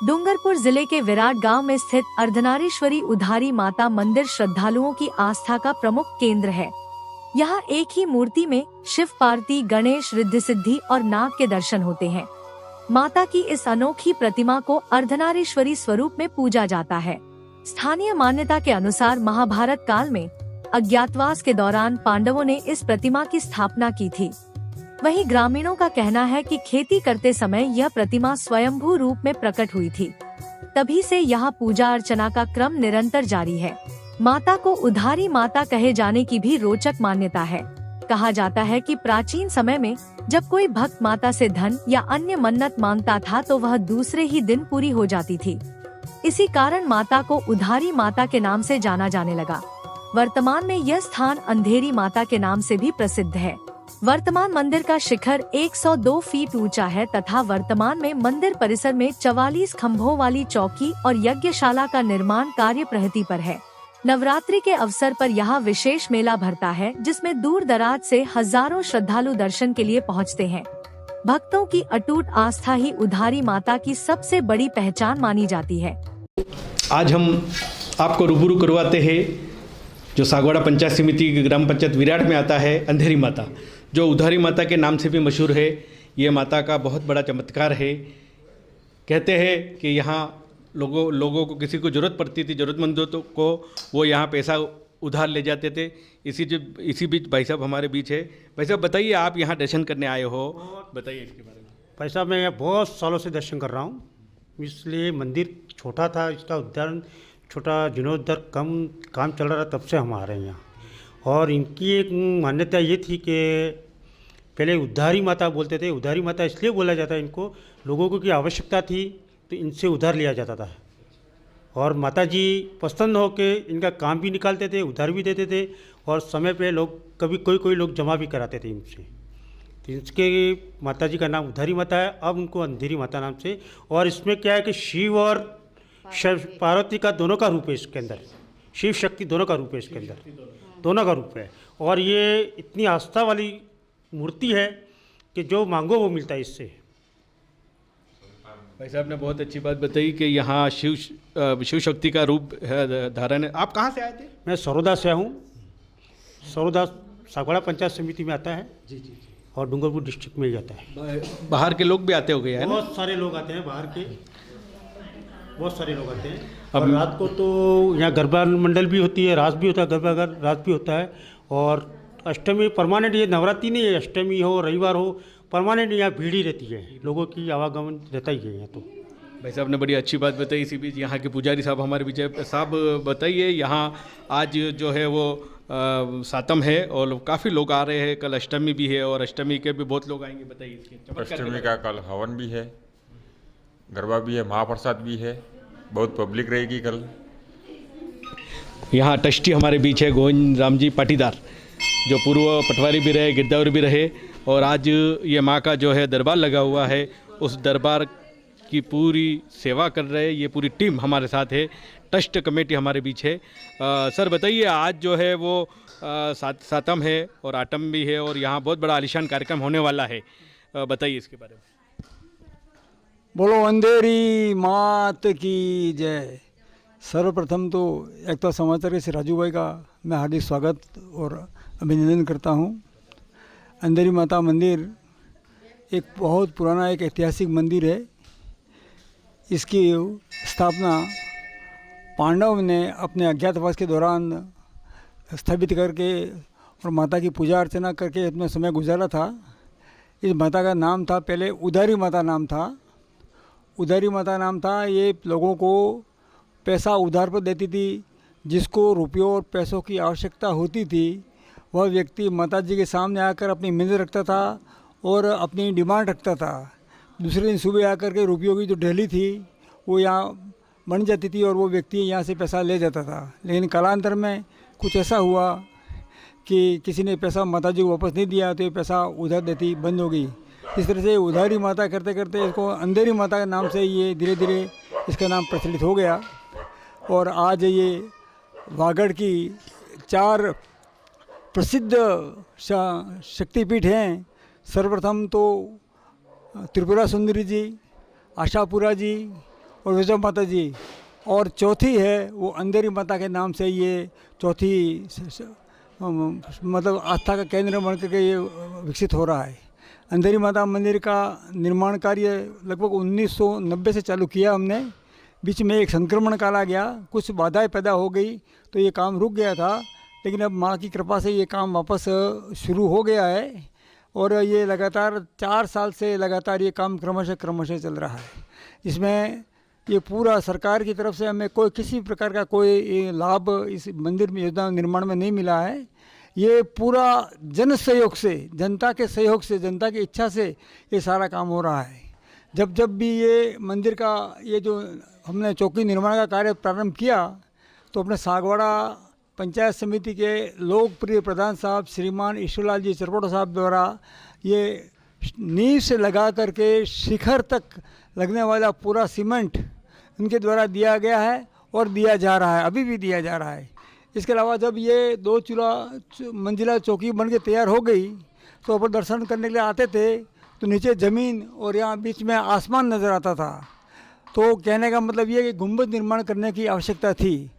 डूंगरपुर जिले के विराट गांव में स्थित अर्धनारीश्वरी उधारी माता मंदिर श्रद्धालुओं की आस्था का प्रमुख केंद्र है। यहाँ एक ही मूर्ति में शिव, पार्वती, गणेश, रिद्धि सिद्धि और नाग के दर्शन होते हैं। माता की इस अनोखी प्रतिमा को अर्धनारीश्वरी स्वरूप में पूजा जाता है। स्थानीय मान्यता के अनुसार महाभारत काल में अज्ञातवास के दौरान पांडवों ने इस प्रतिमा की स्थापना की थी। वहीं ग्रामीणों का कहना है कि खेती करते समय यह प्रतिमा स्वयंभू रूप में प्रकट हुई थी। तभी से यहाँ पूजा अर्चना का क्रम निरंतर जारी है। माता को उधारी माता कहे जाने की भी रोचक मान्यता है। कहा जाता है कि प्राचीन समय में जब कोई भक्त माता से धन या अन्य मन्नत मांगता था तो वह दूसरे ही दिन पूरी हो जाती थी। इसी कारण माता को उधारी माता के नाम से जाना जाने लगा। वर्तमान में यह स्थान अंधेरी माता के नाम से भी प्रसिद्ध है। वर्तमान मंदिर का शिखर 102 फीट ऊंचा है तथा वर्तमान में मंदिर परिसर में 44 खंभों वाली चौकी और यज्ञशाला का निर्माण कार्य प्रगति पर है। नवरात्रि के अवसर पर यहाँ विशेष मेला भरता है, जिसमें दूर दराज से हजारों श्रद्धालु दर्शन के लिए पहुँचते हैं। भक्तों की अटूट आस्था ही उधारी माता की सबसे बड़ी पहचान मानी जाती है। आज हम आपको रूबरू करवाते हैं जो सागवाड़ा पंचायत समिति की ग्राम पंचायत विराट में आता है अंधेरी माता, जो उधारी माता के नाम से भी मशहूर है। ये माता का बहुत बड़ा चमत्कार है। कहते हैं कि यहाँ लोगों को किसी को ज़रूरत पड़ती थी, ज़रूरतमंदों को वो यहाँ पैसा उधार ले जाते थे। इसी बीच भाई साहब हमारे बीच है। भाई साहब बताइए, आप यहाँ दर्शन करने आए हो, बताइए इसके बारे में। भाई साहब मैं बहुत सालों से दर्शन कर रहा हूँ, इसलिए मंदिर छोटा था, इसका उद्धारण छोटा जीर्णोद्धार काम चल रहा था, तब से हम आ रहे हैं यहाँ। और इनकी एक मान्यता ये थी कि पहले उधारी माता बोलते थे। उधारी माता इसलिए बोला जाता है इनको, लोगों को की आवश्यकता थी तो इनसे उधार लिया जाता था और माता जी पसंद हो के इनका काम भी निकालते थे, उधार भी देते थे और समय पे लोग कभी कोई लोग जमा भी कराते थे इनसे। तो इसके माता जी का नाम उधारी माता है, अब उनको अंधेरी माता नाम से। और इसमें क्या है कि शिव और पार्वती का दोनों का रूप है इसके अंदर, शिव शक्ति दोनों का रूप है इसके अंदर, दोनों का रूप है। और ये इतनी आस्था वाली मूर्ति है कि जो मांगो वो मिलता है इससे। भाई साहब ने बहुत अच्छी बात बताई कि यहाँ शिव शक्ति का रूप है, धारण है। आप कहाँ से आए थे? मैं सरोदा से हूँ। सरोदा सागवाड़ा पंचायत समिति में आता है जी जी, और डूंगरपुर डिस्ट्रिक्ट में ही आता है। बाहर के लोग भी आते हो गए हैं? बहुत सारे लोग आते हैं, बाहर के बहुत सारे लोग आते हैं। और रात को तो यहाँ गरबा मंडल भी होती है, रास भी होता है, गरबा रात भी होता है। और अष्टमी परमानेंट, ये नवरात्रि नहीं है, अष्टमी हो रविवार हो, परमानेंट यहाँ भीड़ ही रहती है, लोगों की आवागमन रहता ही है यहाँ। तो भाई साहब ने बड़ी अच्छी बात बताई। इसी बीच यहाँ के पुजारी साहब हमारे बीच है। साहब बताइए, यहाँ आज जो है वो सातम है और काफ़ी लोग आ रहे हैं, कल अष्टमी भी है और अष्टमी के भी बहुत लोग आएंगे, बताइए इसके। अष्टमी का कल हवन भी है, गरबा भी है, महाप्रसाद भी है, बहुत पब्लिक रहेगी कल। यहाँ ट्रस्टी हमारे बीच है गोविंद राम जी पाटीदार, जो पूर्व पटवारी भी रहे, गिरदावर भी रहे। और आज ये माँ का जो है दरबार लगा हुआ है, उस दरबार की पूरी सेवा कर रहे हैं। ये पूरी टीम हमारे साथ है, ट्रस्ट कमेटी हमारे बीच है। सर बताइए, आज जो है वो सातम है और आठम भी है और यहाँ बहुत बड़ा आलिशान कार्यक्रम होने वाला है, बताइए इसके बारे में। बोलो अंधेरी मात की जय। सर्वप्रथम तो एक तो समाचार के श्री राजू भाई का मैं हार्दिक स्वागत और अभिनंदन करता हूँ। अंधेरी माता मंदिर एक बहुत पुराना एक ऐतिहासिक मंदिर है। इसकी स्थापना पांडव ने अपने अज्ञातवास के दौरान स्थापित करके और माता की पूजा अर्चना करके अपना समय गुजारा था। इस माता का नाम था, पहले उधारी माता नाम था। उधारी माता नाम था। ये लोगों को पैसा उधार पर देती थी। जिसको रुपयों और पैसों की आवश्यकता होती थी वह व्यक्ति माता जी के सामने आकर अपनी मिन्नत रखता था और अपनी डिमांड रखता था। दूसरे दिन सुबह आकर के रुपयों की जो ढेली थी वो यहाँ बन जाती थी और वो व्यक्ति यहाँ से पैसा ले जाता था। लेकिन कालांतर में कुछ ऐसा हुआ कि किसी ने पैसा माता जी को वापस नहीं दिया तो ये पैसा उधार देती बंद हो गई। इस तरह से उधारी माता करते करते इसको अंधेरी माता के नाम से ये धीरे धीरे इसका नाम प्रचलित हो गया। और आज ये वागड़ की 4 प्रसिद्ध शक्तिपीठ हैं। सर्वप्रथम तो त्रिपुरा सुंदरी जी, आशापुरा जी और विजय माता जी, और चौथी है वो अंधेरी माता के नाम से ये चौथी मतलब आस्था का केंद्र बन करके ये विकसित हो रहा है। अंधेरी माता मंदिर का निर्माण कार्य लगभग 1990 से चालू किया हमने। बीच में एक संक्रमण काल आ गया, कुछ बाधाएं पैदा हो गई तो ये काम रुक गया था, लेकिन अब माँ की कृपा से ये काम वापस शुरू हो गया है और ये लगातार 4 साल से लगातार ये काम क्रमशः चल रहा है। इसमें ये पूरा सरकार की तरफ से हमें कोई किसी प्रकार का कोई लाभ इस मंदिर में योजना निर्माण में नहीं मिला है। ये पूरा जन सहयोग से, जनता के सहयोग से, जनता की इच्छा से ये सारा काम हो रहा है। जब भी ये मंदिर का ये जो हमने चौकी निर्माण का कार्य प्रारंभ किया तो अपने सागवाड़ा पंचायत समिति के लोकप्रिय प्रधान साहब श्रीमान ईश्वरलाल जी चरपोटा साहब द्वारा ये नींव से लगा करके शिखर तक लगने वाला पूरा सीमेंट उनके द्वारा दिया गया है और दिया जा रहा है, अभी भी दिया जा रहा है। इसके अलावा जब ये 2 मंजिला चौकी बन के तैयार हो गई तो ऊपर दर्शन करने के लिए आते थे तो नीचे ज़मीन और यहाँ बीच में आसमान नज़र आता था। तो कहने का मतलब ये कि गुंबद निर्माण करने की आवश्यकता थी।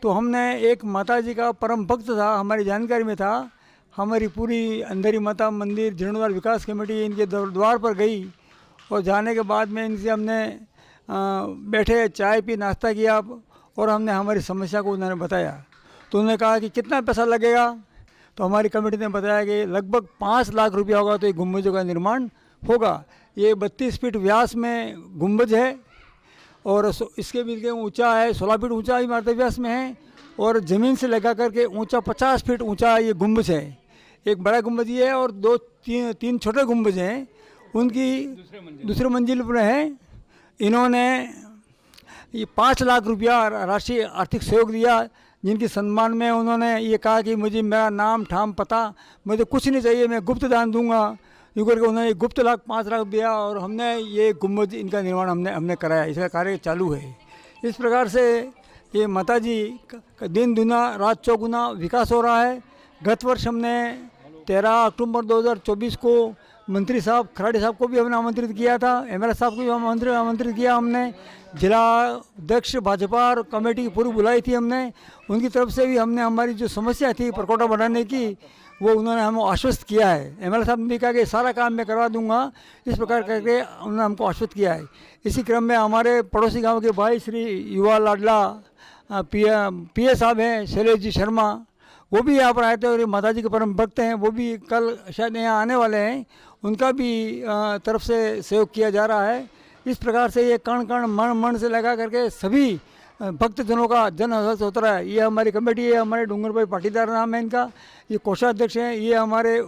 तो हमने एक माता जी का परम भक्त था, हमारी जानकारी में था, हमारी पूरी अंधेरी माता मंदिर जीर्णोद्धार विकास कमेटी इनके द्वार पर गई और जाने के बाद में इनसे हमने बैठे, चाय पी, नाश्ता किया और हमने हमारी समस्या को उन्होंने बताया। तो उन्होंने कहा कि कितना पैसा लगेगा, तो हमारी कमेटी ने बताया कि लगभग 5 लाख रुपया होगा तो ये गुंबजों का निर्माण होगा। ये 32 फीट व्यास में गुंबज है और इसके भी ऊंचा है, 16 फीट ऊंचा इमारत व्यास में है और ज़मीन से लगा करके ऊंचा 50 फीट ऊंचा ये गुंबज है। एक बड़ा गुंबज ये है और 2-3 छोटे गुंबज हैं, उनकी दूसरे मंजिल पर है। इन्होंने ये 5 लाख रुपया राशि आर्थिक सहयोग दिया, जिनके सम्मान में उन्होंने ये कहा कि मुझे मेरा नाम ठाम पता मुझे कुछ नहीं चाहिए, मैं गुप्त दान दूंगा। यूँ करके उन्होंने गुप्त 5 लाख दिया और हमने ये गुंबद इनका निर्माण हमने कराया, इसका कार्य चालू है। इस प्रकार से ये माता जी का दिन दुना रात चौगुना विकास हो रहा है। गत वर्ष हमने 13 अक्टूबर 2024 को मंत्री साहब खराड़ी साहब को भी हमने आमंत्रित किया था, एमएलए साहब को भी आमंत्रित किया हमने, जिला अध्यक्ष भाजपा और कमेटी की पूरी बुलाई थी हमने। उनकी तरफ से भी हमने हमारी जो समस्या थी परकोटा बढ़ाने की वो उन्होंने हमें आश्वस्त किया है। एमएलए साहब ने भी कहा कि सारा काम मैं करवा दूंगा, इस प्रकार करके उन्होंने हमको आश्वस्त किया है। इसी क्रम में हमारे पड़ोसी गाँव के भाई श्री युवा लाडला पीए साहब हैं, शैलेश जी शर्मा, वो भी यहाँ पर आए थे और माता जी के परम भक्त हैं, वो भी कल शायद यहाँ आने वाले हैं, उनका भी तरफ से सहयोग किया जा रहा है। इस प्रकार से ये कण कण मन से लगा करके सभी भक्तजनों का जन हर्ष होता रहा है। ये हमारी कमेटी है, हमारे डूंगर भाई पाटीदार नाम है इनका, ये कोषाध्यक्ष हैं, ये हमारे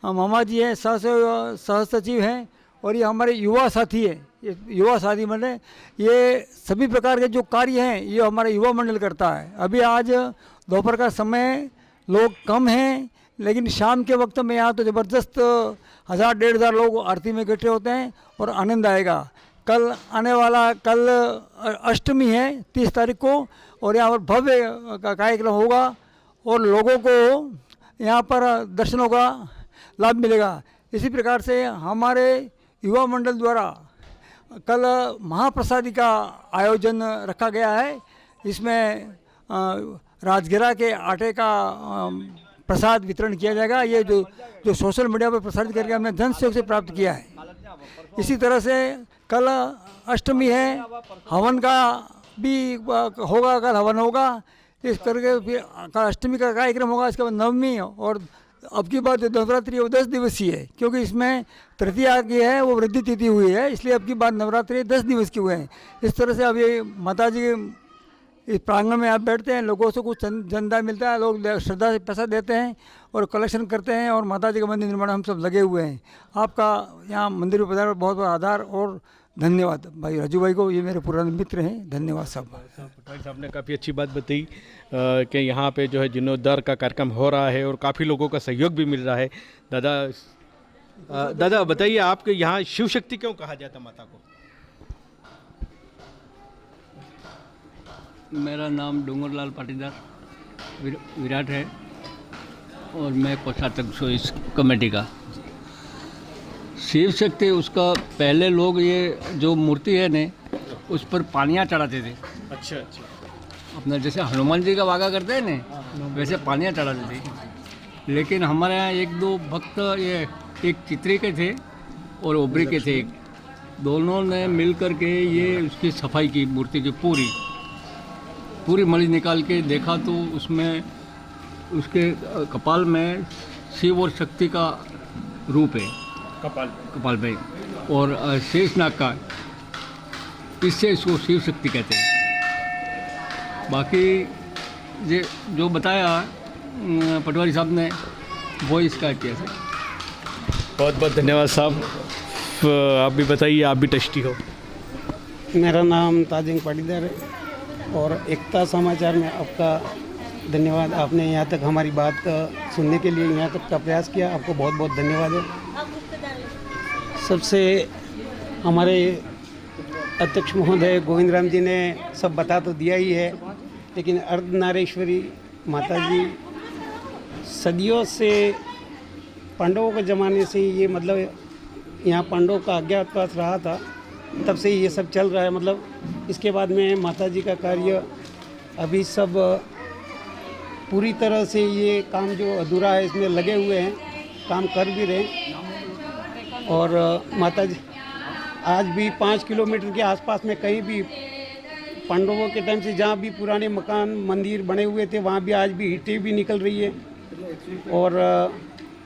मामा जी हैं, सह सचिव हैं और ये हमारे युवा साथी हैं। ये युवा साथी मंडल, ये सभी प्रकार के जो कार्य हैं ये हमारा युवा मंडल करता है। अभी आज दोपहर का समय लोग कम हैं, लेकिन शाम के वक्त में यहाँ तो ज़बरदस्त 1000-1500 लोग आरती में इकट्ठे होते हैं और आनंद आएगा। कल आने वाला कल अष्टमी है 30 तारीख को और यहाँ पर भव्य का कार्यक्रम होगा और लोगों को यहाँ पर दर्शनों का लाभ मिलेगा। इसी प्रकार से हमारे युवा मंडल द्वारा कल महाप्रसादी का आयोजन रखा गया है। इसमें राजगिरा के आटे का प्रसाद वितरण किया जाएगा। ये जो सोशल मीडिया पर प्रसारित करके हमने जन सहयोग से प्राप्त किया है। इसी तरह से कल अष्टमी है, हवन का भी होगा, कल हवन होगा, इस करके फिर कल अष्टमी का कार्यक्रम होगा। इसके बाद नवमी और अब की बात जो नवरात्रि वो 10 दिवसीय है, क्योंकि इसमें तृतीया की है वो वृद्धि तिथि हुई है, इसलिए अब की बात नवरात्रि 10 दिवस की हुए हैं। इस तरह से अब ये माता जी इस प्रांगण में आप बैठते हैं, लोगों से कुछ चंदा मिलता है, लोग श्रद्धा से पैसा देते हैं और कलेक्शन करते हैं और माता जी का मंदिर निर्माण हम सब लगे हुए हैं। आपका यहाँ मंदिर में पधारने पर बहुत बहुत आधार और धन्यवाद भाई राजू भाई को, ये मेरे पुराने मित्र हैं। धन्यवाद साहब। पटवारी साहब ने काफ़ी अच्छी बात बताई कि यहाँ पे जो है जीर्णोद्धार का कार्यक्रम हो रहा है और काफ़ी लोगों का सहयोग भी मिल रहा है। दादा बताइए, आपके यहाँ शिव शक्ति क्यों कहा जाता माता को? मेरा नाम डूंगरलाल पाटीदार विराट है और मैं कोषाध्यक्ष हूँ इस कमेटी का। शिव शक्ति उसका पहले लोग ये जो मूर्ति है ने उस पर पानियाँ चढ़ाते थे। अच्छा अच्छा। अपना जैसे हनुमान जी का वागा करते हैं ना, वैसे पानियाँ चढ़ाते थे। लेकिन हमारे यहाँ एक दो भक्त, ये एक चित्री के थे और ओबरी के थे, दोनों ने मिल कर के ये उसकी सफाई की, मूर्ति की पूरी मली निकाल के देखा तो उसमें उसके कपाल में शिव और शक्ति का रूप है, कपाल पे, और शेषनाग का, इससे इसको शिव शक्ति कहते हैं। बाकी ये जो बताया पटवारी साहब ने, वो इसका इतिहास है। बहुत बहुत धन्यवाद साहब। आप भी बताइए, आप भी ट्रस्टी हो। मेरा नाम ताजिंग पाटीदार है और एकता समाचार में आपका धन्यवाद। आपने यहाँ तक हमारी बात सुनने के लिए यहाँ तक का प्रयास किया, आपको बहुत बहुत धन्यवाद है। सबसे हमारे अध्यक्ष महोदय गोविंद राम जी ने सब बता तो दिया ही है, लेकिन अर्धनारीश्वरी माता जी सदियों से, पांडवों के ज़माने से ये मतलब यहाँ पांडवों का अज्ञातवास रहा था, तब से ये सब चल रहा है। मतलब इसके बाद में माता जी का कार्य अभी सब पूरी तरह से, ये काम जो अधूरा है इसमें लगे हुए हैं, काम कर भी रहे। और माता जी आज भी 5 किलोमीटर के आसपास में कहीं भी पांडवों के टाइम से जहाँ भी पुराने मकान मंदिर बने हुए थे, वहाँ भी आज भी ईंटें भी निकल रही है। और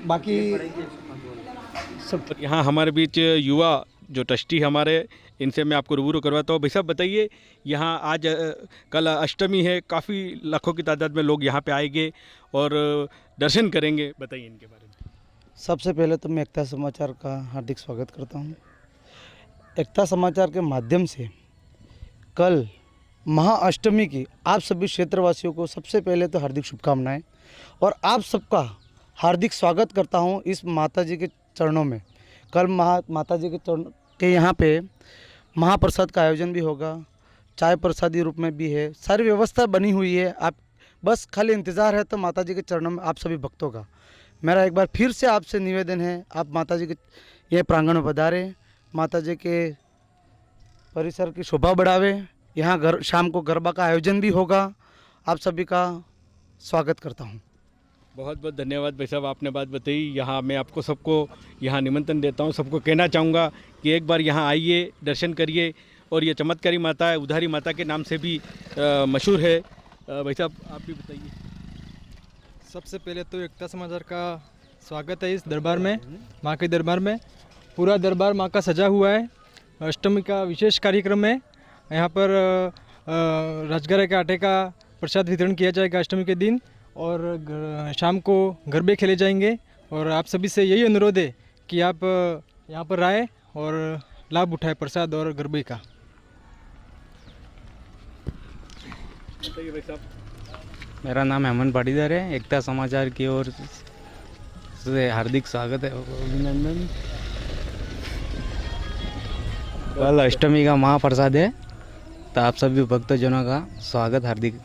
बाकी सब यहाँ हमारे बीच युवा जो ट्रस्टी हमारे, इनसे मैं आपको रूबरू करवाता हूँ। भाई साहब बताइए, यहाँ आज कल अष्टमी है, काफ़ी लाखों की तादाद में लोग यहाँ पे आएंगे और दर्शन करेंगे, बताइए इनके बारे में। सबसे पहले तो मैं एकता समाचार का हार्दिक स्वागत करता हूँ। एकता समाचार के माध्यम से कल महाअष्टमी की आप सभी क्षेत्रवासियों को सबसे पहले तो हार्दिक शुभकामनाएं, और आप सबका हार्दिक स्वागत करता हूं इस माता जी के चरणों में। कल माता जी के चरण के यहाँ पे महाप्रसाद का आयोजन भी होगा, चाय प्रसादी रूप में भी है, सारी व्यवस्था बनी हुई है। आप बस खाली इंतज़ार है तो माता जी के चरणों में आप सभी भक्तों का मेरा एक बार फिर से आपसे निवेदन है, आप माता जी के ये प्रांगण में पधारें, माता जी के परिसर की शोभा बढ़ावे। यहाँ शाम को गरबा का आयोजन भी होगा, आप सभी का स्वागत करता हूँ। बहुत बहुत धन्यवाद भाई साहब, आपने बात बताई। यहाँ मैं आपको सबको यहाँ निमंत्रण देता हूँ, सबको कहना चाहूँगा कि एक बार यहाँ आइए, दर्शन करिए। और ये चमत्कारी माता है, उधारी माता के नाम से भी मशहूर है। भाई साहब आप भी बताइए। सबसे पहले तो एकता समाचार का स्वागत है इस दरबार में, माँ के दरबार में। पूरा दरबार माँ का सजा हुआ है। अष्टमी का विशेष कार्यक्रम है। यहाँ पर राजगरा के आटे का प्रसाद वितरण किया जाएगा अष्टमी के दिन, और शाम को गरबे खेले जाएंगे। और आप सभी से यही अनुरोध है कि आप यहाँ पर आए और लाभ उठाए प्रसाद और गरबे का। मेरा नाम हेमंत पाटीदार है। एकता समाचार की ओर से हार्दिक स्वागत है, अभिनंदन। कल अष्टमी का महाप्रसाद है, तो आप सभी भक्तजनों का स्वागत हार्दिक